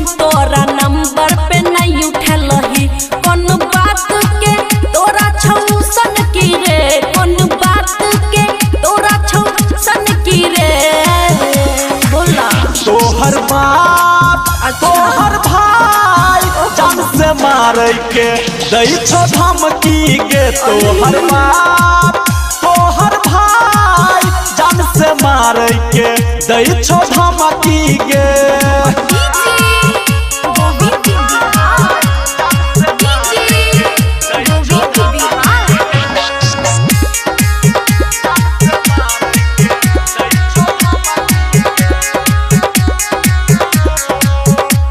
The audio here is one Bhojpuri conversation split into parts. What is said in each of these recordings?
फोन तोरा नंबर पे नहीं उठलही कौन बात के तोरा छौसन की रे कौन बात के तोरा छौसन की रे बोला तोहर बाप तोहर भाई जान से मारे के दई छो धमकी गे तोहर बाप तोहर भाई जान से मारे के दई छो धमकी गे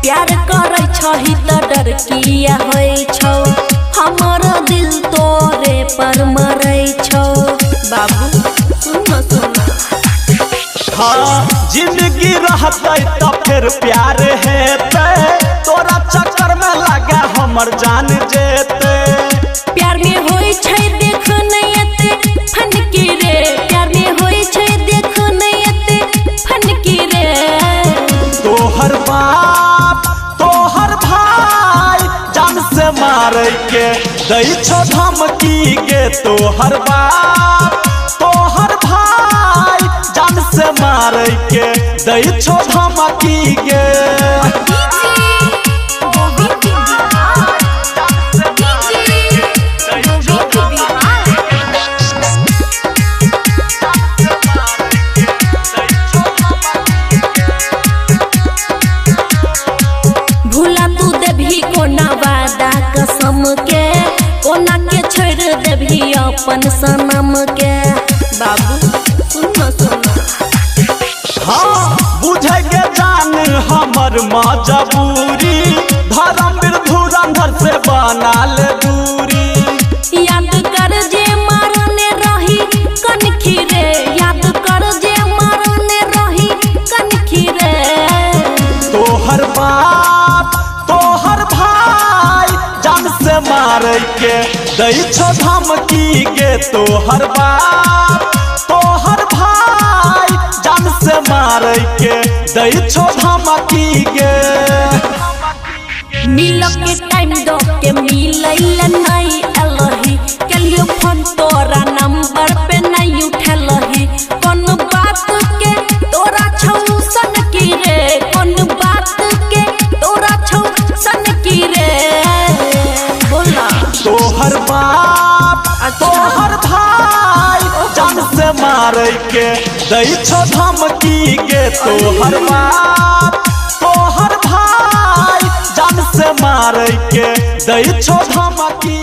प्यार करे छही त डर किया होई छौ हमर दिल तोरे पर मरै छौ बाबू सुन सुन हाँ जिंदगी रहते तो फिर प्यार हेते तोरा चक्कर में लगा हमर जान जेते प्यार में होई छै देख नहीं एते फनकी रे प्यार में होई छै देख नहीं एते फनकी रे तोहर बाप तोहर भाई जान से मारे के दई छो धमकी गे तोहर बाप तोहर भाई जान से मारे के दई छो धमकी गे भूला तू देभी कोना वादा कसम के कोना के छोड़ देभी अपन सनम के बाबू सुन सुन हाँ बुझे के जान हमर मजबूरी धर्मवीर धुरंधर से बना ले दूरी याद कर जे मारने रही कनखी रे याद कर जे मारने रही कनखी रे तोहर बाप तोहर भाई जान से मारे के दई छो धमकी गे तोहर बाप तोहर भाई जान से मारे के दई छो धमकी गे मिल के टाइम दो के मिलैला नहीं अलही कलियो फोन तोरा नंबर पे नहीं उठलही कौन बात के तोरा छौसन की रे कौन बात के तोरा छौसन की रे बोला तोहर बाप तोहर भाई जान से मारे के दई छो धमकी गे तोहर बाप तोहर भाई जान से मारे के दई छो धमकी